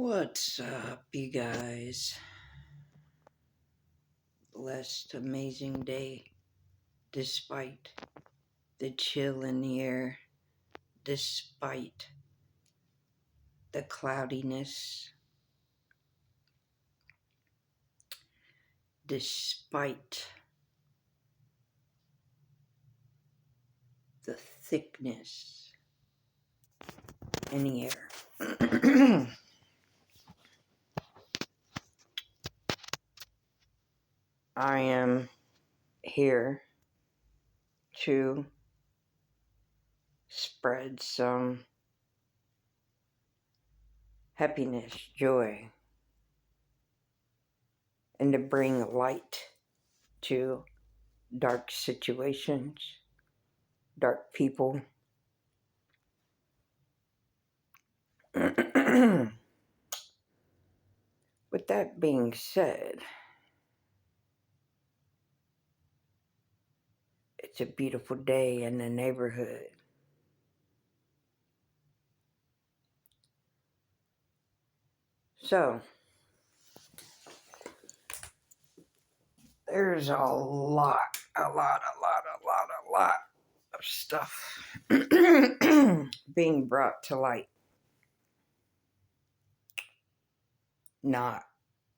What's up, you guys? Blessed, amazing day, despite the chill in the air, despite the cloudiness, despite the thickness in the air. I am here to spread some happiness, joy, and to bring light to dark situations, dark people. With that being said, it's a beautiful day in the neighborhood. So, there's a lot of stuff being brought to light. Not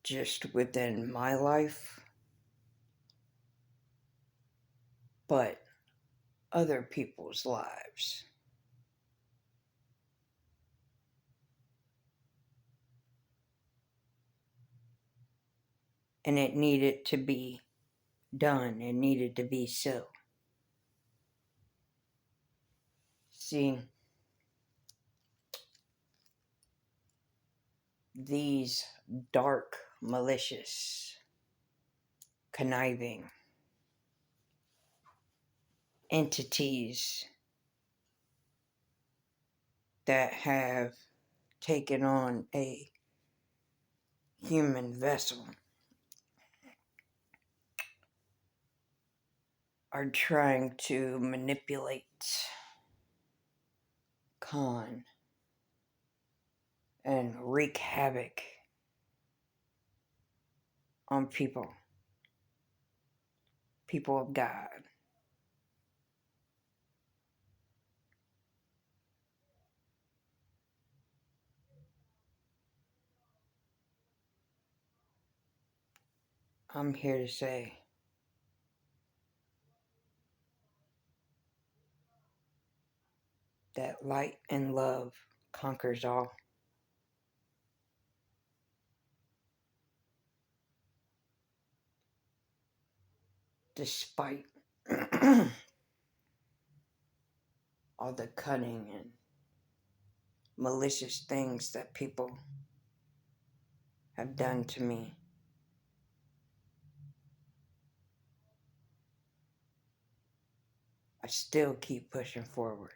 just within my life, but other people's lives. And it needed to be done. It needed to be so. See, these dark, malicious, conniving entities that have taken on a human vessel are trying to manipulate, con, and wreak havoc on people of God. I'm here to say that light and love conquers all. Despite all the cunning and malicious things that people have done to me, I still keep pushing forward.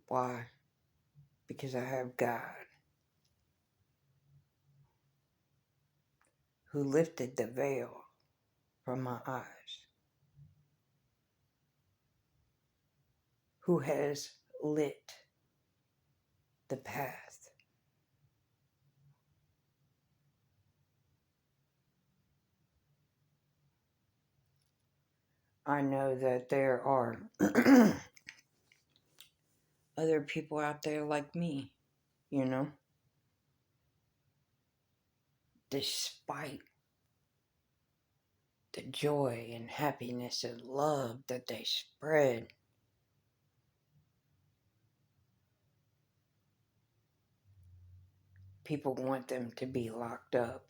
Why? Because I have God who lifted the veil from my eyes, who has lit the path. I know that there are other people out there like me, you know, despite the joy and happiness and love that they spread, people want them to be locked up.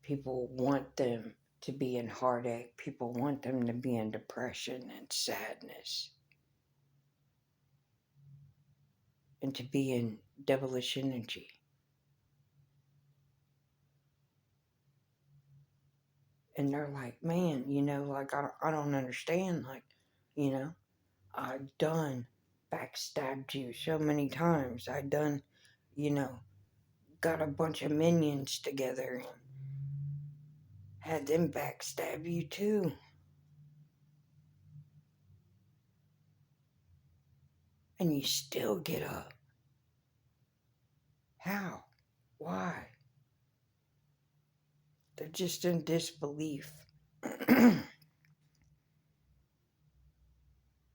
People want them to be in heartache. People want them to be in depression and sadness. And to be in devilish energy. And they're like, man, you know, like, I don't understand. Like, you know, I've done backstabbed you so many times. I done, you know, got a bunch of minions together and had them backstab you too. and you still get up. How? Why? They're just in disbelief.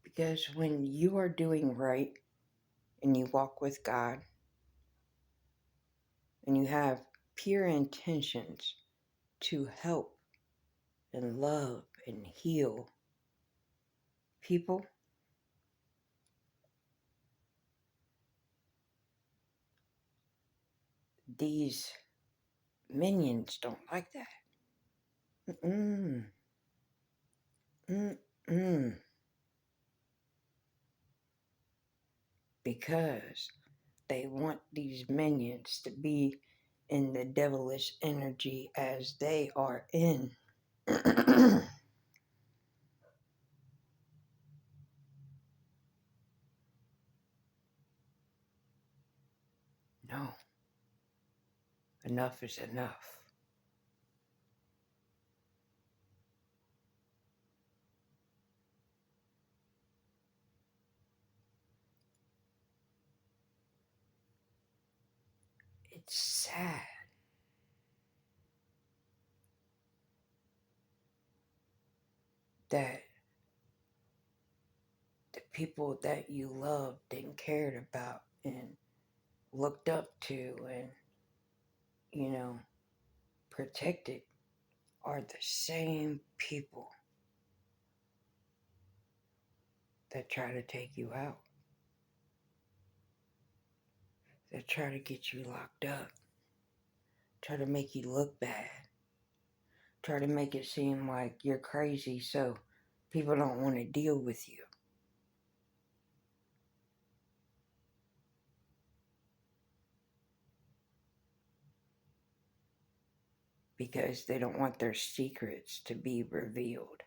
Because when you are doing right and you walk with God and you have pure intentions to help and love and heal people, these minions don't like that. Mm-mm. Mm-mm. Because they want these minions to be in the devilish energy as they are in. No, enough is enough. It's sad that the people that you loved and cared about and looked up to and, you know, protected are the same people that try to take you out, that try to get you locked up, try to make you look bad, try to make it seem like you're crazy so people don't want to deal with you. Because they don't want their secrets to be revealed.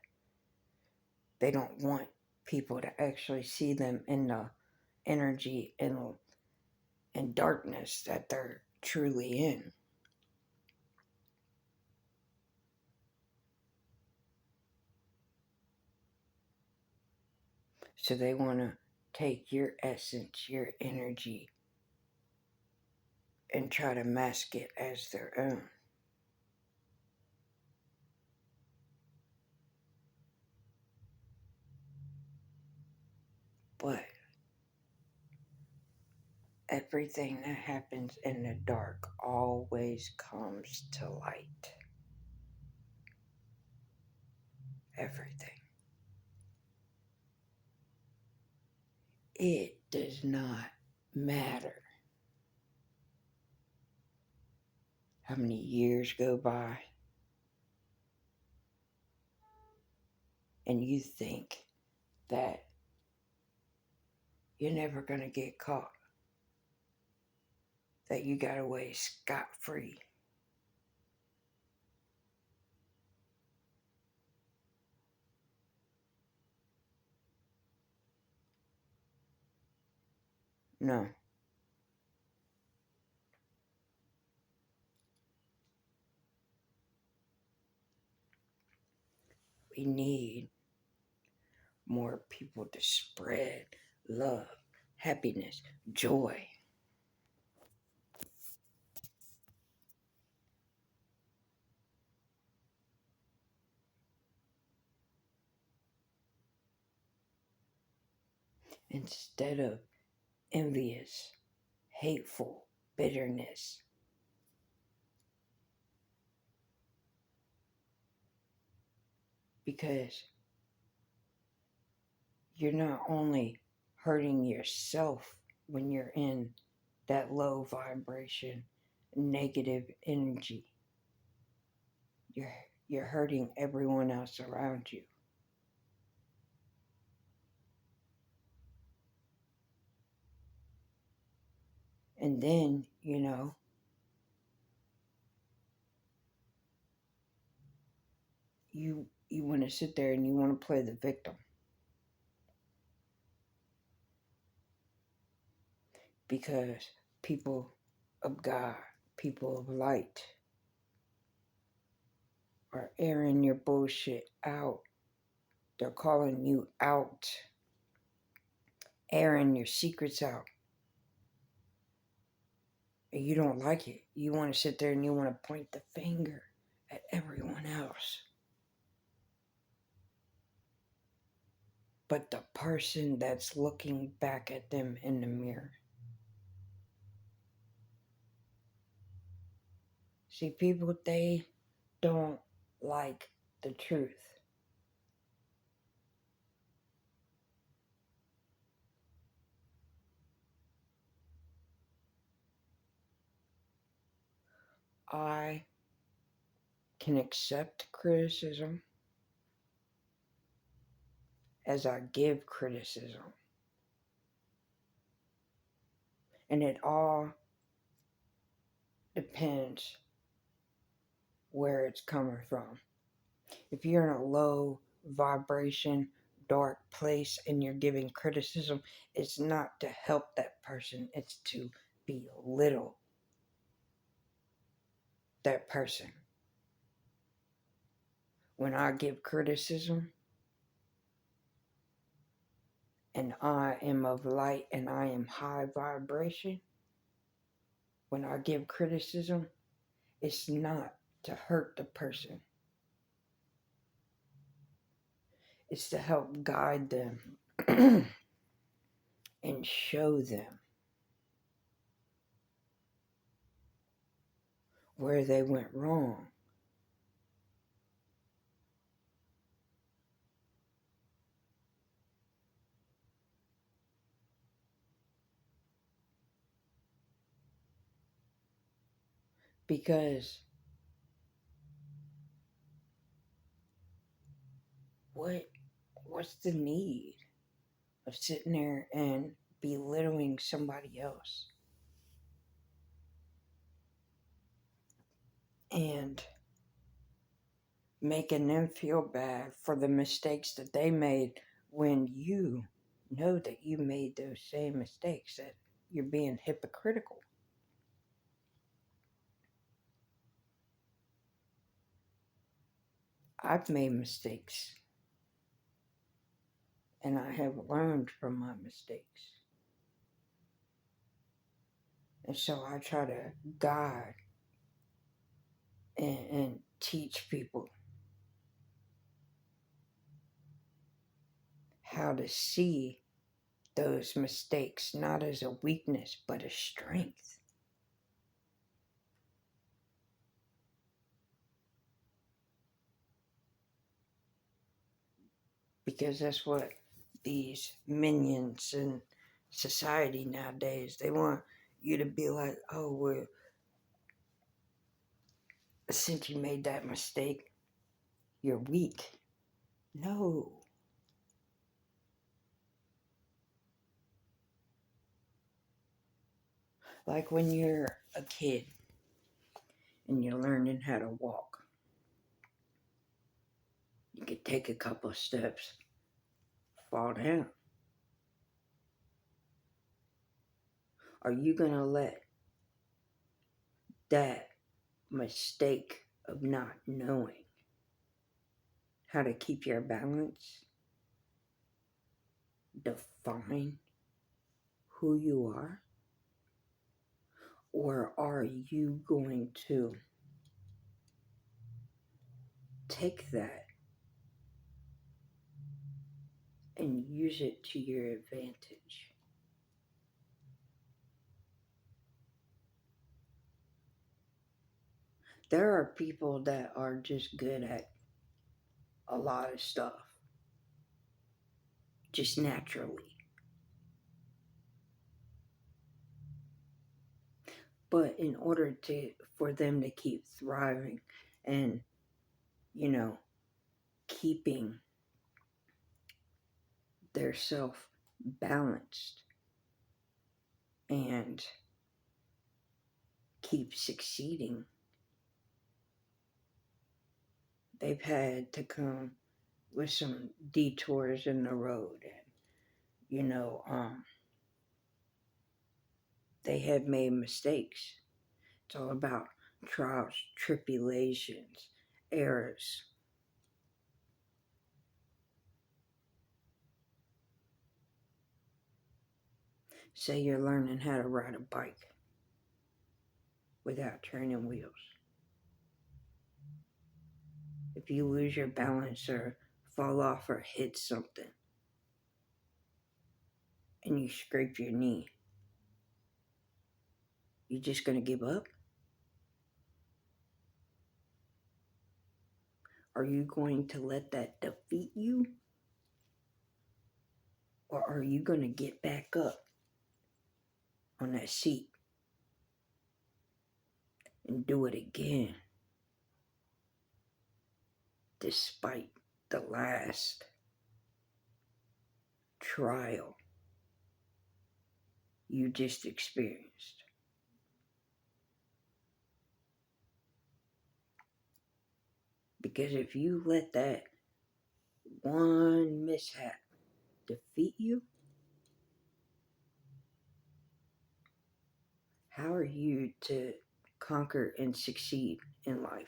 They don't want people to actually see them in the energy and darkness that they're truly in. So they want to take your essence, your energy, and try to mask it as their own. But everything that happens in the dark always comes to light. Everything. It does not matter how many years go by and you think that you're never going to get caught, that you got away scot free. No. We need more people to spread love, happiness, joy. Instead of envious, hateful, bitterness. Because you're not only hurting yourself when you're in that low vibration, negative energy, you're, you're hurting everyone else around you. And then, you want to sit there and you want to play the victim because people of God, people of light are airing your bullshit out. They're calling you out airing your secrets out. And you don't like it. You want to sit there and you want to point the finger at everyone else. But the person that's looking back at them in the mirror. See, people, they don't like the truth. I can accept criticism as I give criticism. And it all depends where it's coming from. If you're in a low vibration, dark place and you're giving criticism, it's not to help that person, it's to belittle that person. When I give criticism and I am of light and I am high vibration, when I give criticism, it's not to hurt the person. It's to help guide them and show them where they went wrong. Because what's the need of sitting there and belittling somebody else and making them feel bad for the mistakes that they made when you know that you made those same mistakes, that you're being hypocritical? I've made mistakes and I have learned from my mistakes. And so I try to guide and teach people how to see those mistakes not as a weakness but a strength. Because that's what these minions in society nowadays, they want you to be like, oh, well, since you made that mistake, you're weak. No. Like when you're a kid and you're learning how to walk, you could take a couple of steps, fall down. Are you going to let that mistake of not knowing how to keep your balance define who you are? Or are you going to take that and use it to your advantage? There are people that are just good at a lot of stuff, just naturally. But in order for them to keep thriving and, you know, keeping their self balanced and keep succeeding, they've had to come with some detours in the road. And, you know, they have made mistakes. It's all about trials, tribulations, errors. Say you're learning how to ride a bike without training wheels. If you lose your balance or fall off or hit something and you scrape your knee, you just gonna give up? Are you going to let that defeat you? Or are you gonna get back up on that seat and do it again despite the last trial you just experienced? Because if you let that one mishap defeat you, how are you to conquer and succeed in life?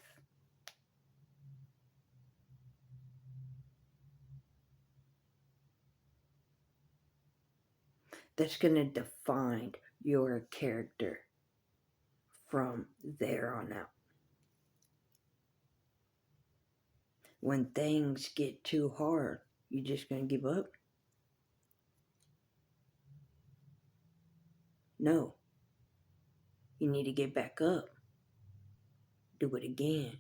That's going to define your character from there on out. When things get too hard, you just going to give up? No. You need to get back up. Do it again.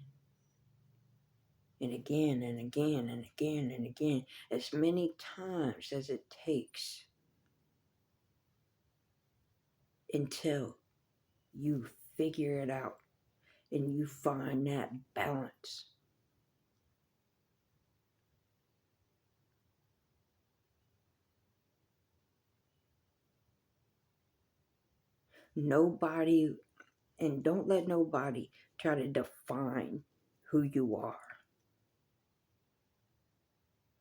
And again and again and again and again. As many times as it takes until you figure it out and you find that balance. Nobody, and don't let nobody try to define who you are,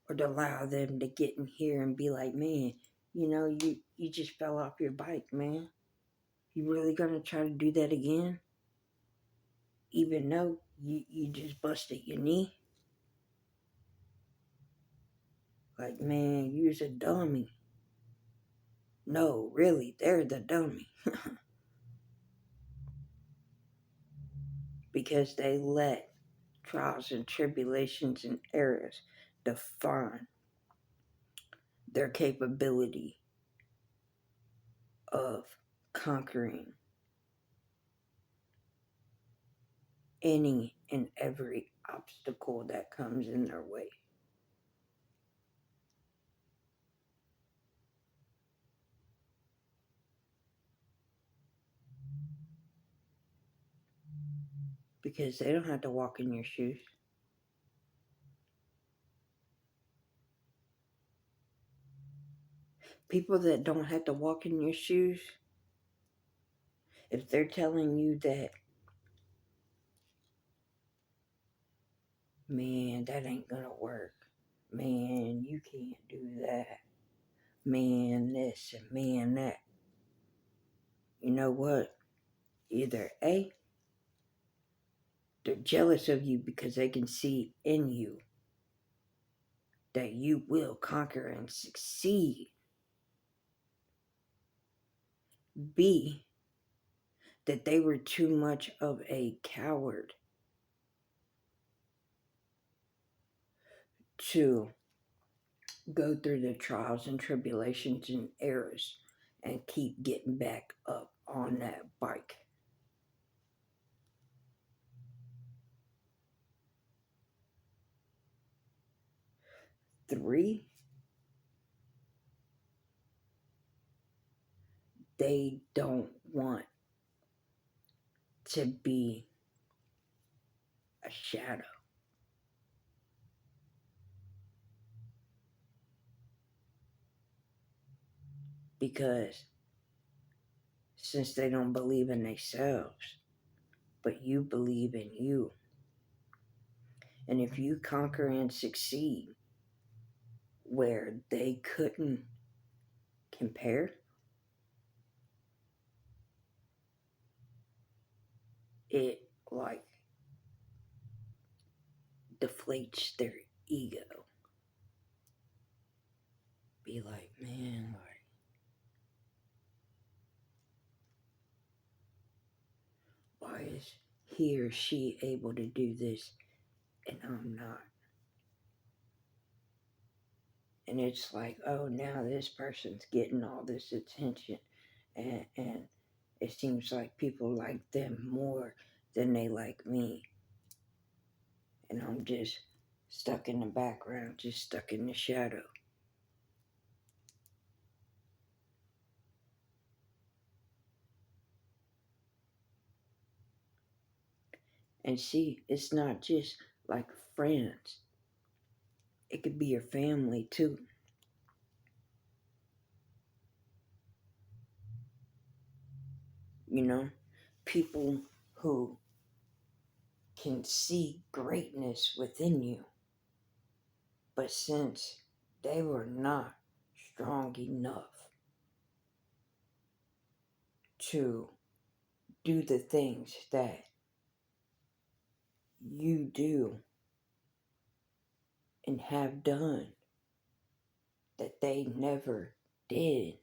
or to allow them to get in here and be like, man, you just fell off your bike, man. You really gonna try to do that again? Even though you just busted your knee? Like, man, you's a dummy. No, really, they're the dummy. Because they let trials and tribulations and errors define their capability of conquering any and every obstacle that comes in their way. Because they don't have to walk in your shoes. People that don't have to walk in your shoes, if they're telling you that, man, that ain't gonna work. Man, you can't do that. Man, this and man, that. You know what? Either A, they're jealous of you because they can see in you that you will conquer and succeed. B, that they were too much of a coward to go through the trials and tribulations and errors and keep getting back up on that bike. Three, they don't want to be a shadow. Because since they don't believe in themselves, but you believe in you. And if you conquer and succeed where they couldn't compare, it like deflates their ego. Be like, man, like, he or she able to do this and I'm not. And it's like, oh, now this person's getting all this attention, and it seems like people like them more than they like me. And I'm just stuck in the background, just stuck in the shadow. And see, it's not just like friends, it could be your family too. You know, people who can see greatness within you, but since they were not strong enough to do the things that you do and have done that they never did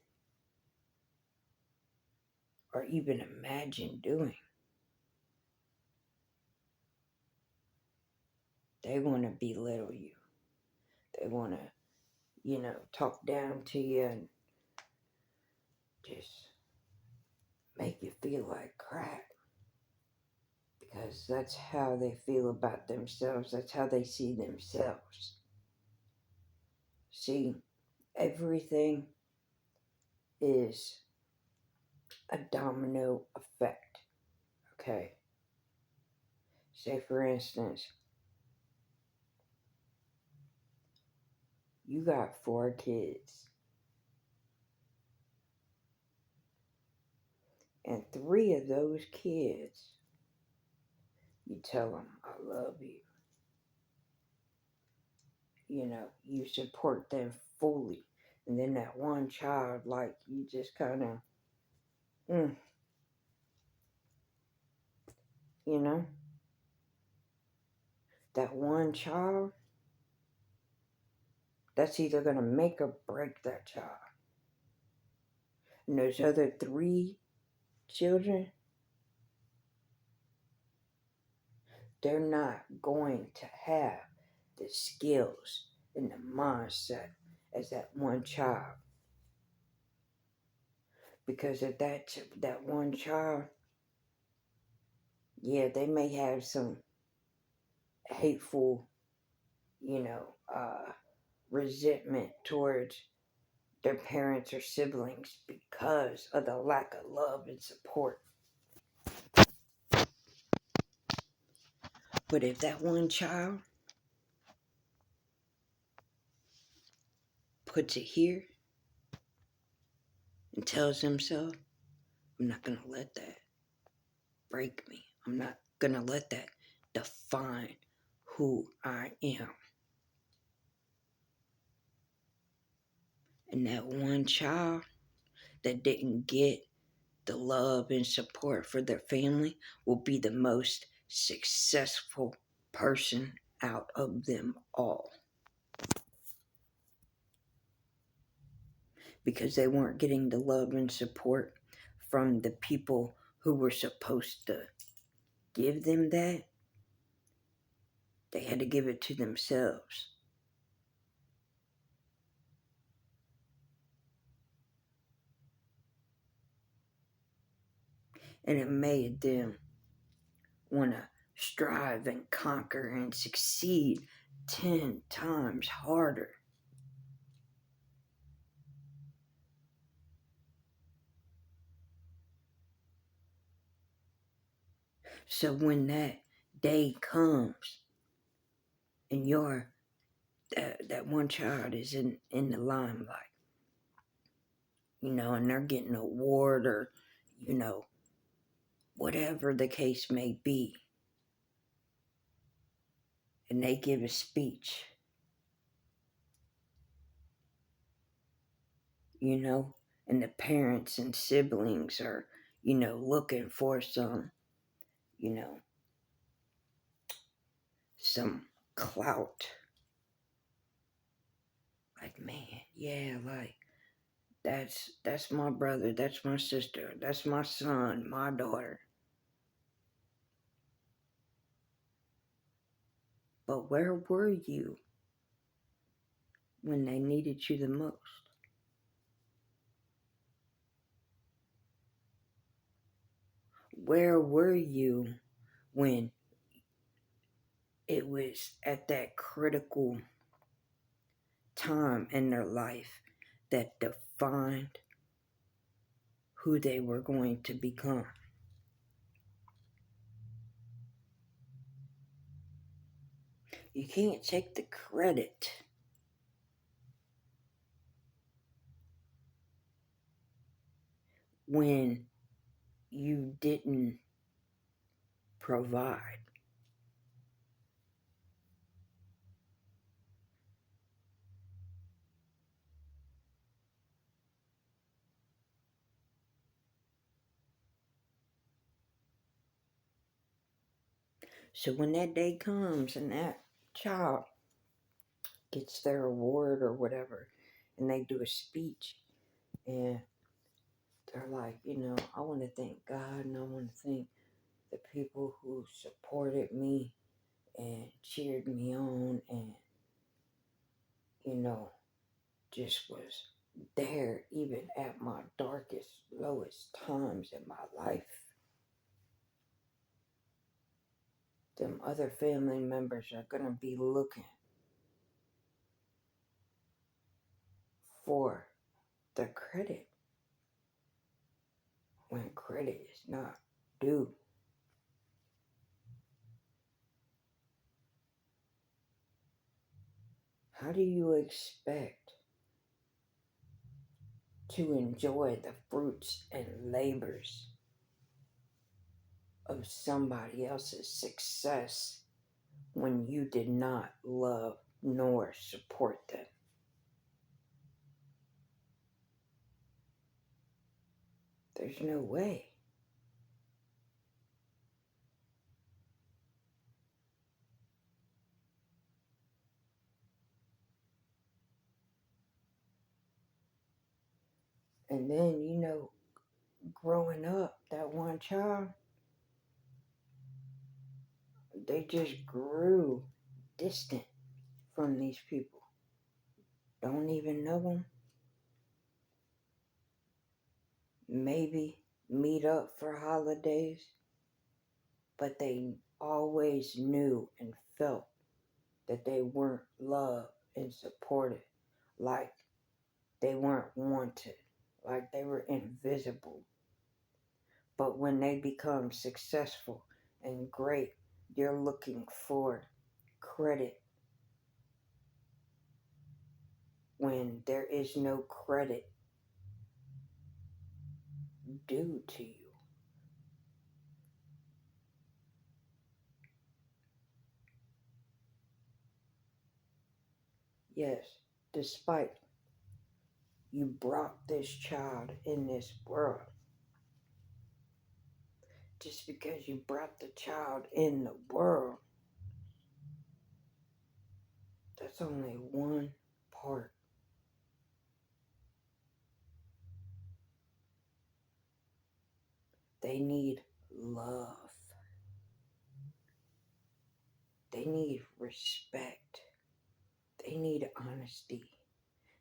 or even imagined doing. They want to belittle you. They want to, talk down to you and just make you feel like crap because that's how they feel about themselves. That's how they see themselves. See, everything is a domino effect. Okay. Say, for instance, you got 4 kids, and 3 of those kids, you tell them, I love you. You support them fully. And then that one child, like, you just kind of, you know, that one child, that's either going to make or break that child. And those other 3 children, they're not going to have the skills and the mindset as that one child. Because if that one child, yeah, they may have some hateful, resentment towards their parents or siblings because of the lack of love and support. But if that one child puts it here and tells himself, I'm not going to let that break me. I'm not going to let that define who I am. And that one child that didn't get the love and support for their family will be the most successful person out of them all. Because they weren't getting the love and support from the people who were supposed to give them that. They had to give it to themselves. And it made them want to strive and conquer and succeed 10 times harder. So when that day comes and that one child is in the limelight, and they're getting an award or, whatever the case may be, and they give a speech, and the parents and siblings are, looking for some, some clout. Like, man, yeah, like, that's my brother, that's my sister, that's my son, my daughter. But where were you when they needed you the most? Where were you when it was at that critical time in their life that defined who they were going to become? You can't take the credit when you didn't provide. So when that day comes and that child gets their award or whatever, and they do a speech, and they're like, I want to thank God, and I want to thank the people who supported me and cheered me on, and just was there even at my darkest, lowest times in my life. Them other family members are going to be looking for the credit when credit is not due. How do you expect to enjoy the fruits and labors of somebody else's success when you did not love nor support them? There's no way. And then, growing up, that one child, they just grew distant from these people. Don't even know them. Maybe meet up for holidays, but they always knew and felt that they weren't loved and supported, like they weren't wanted, like they were invisible. But when they become successful and great, you're looking for credit when there is no credit due to you. Yes, despite you brought this child in this world, just because you brought the child in the world, that's only one part. They need love. They need respect. They need honesty.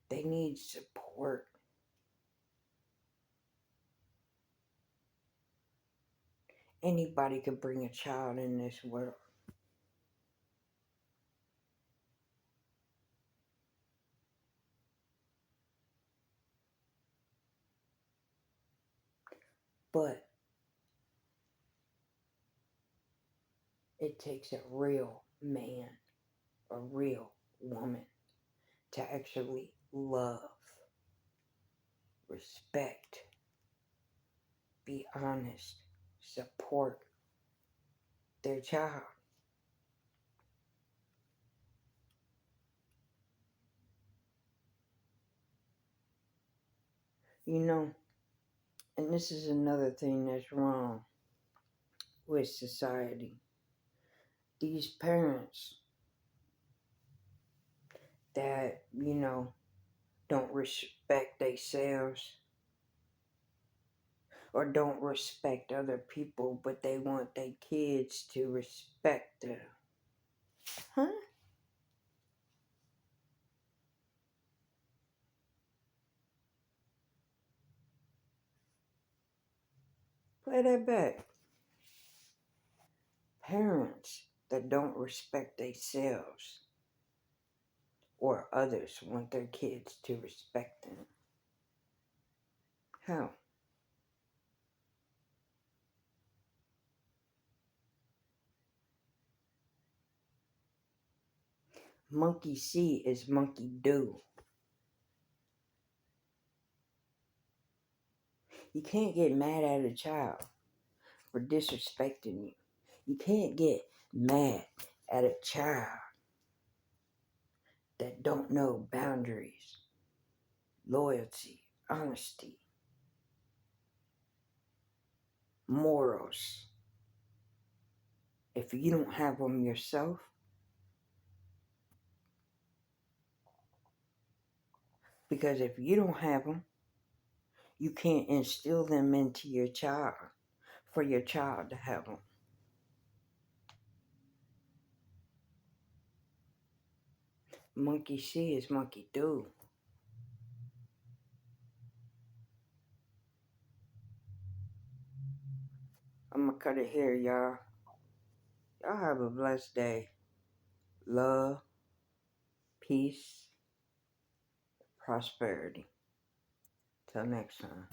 They need support. Anybody could bring a child in this world. But it takes a real man, a real woman to actually love, respect, be honest, support their child. And this is another thing that's wrong with society. These parents that, don't respect themselves or don't respect other people, but they want their kids to respect them. Huh? Play that back. Parents that don't respect themselves or others want their kids to respect them. How? Monkey see is monkey do. You can't get mad at a child for disrespecting you. You can't get mad at a child that don't know boundaries, loyalty, honesty, morals. If you don't have them yourself, because if you don't have them, you can't instill them into your child for your child to have them. Monkey see is monkey do. I'm gonna cut it here, y'all. Y'all have a blessed day. Love, peace, prosperity. Till next time.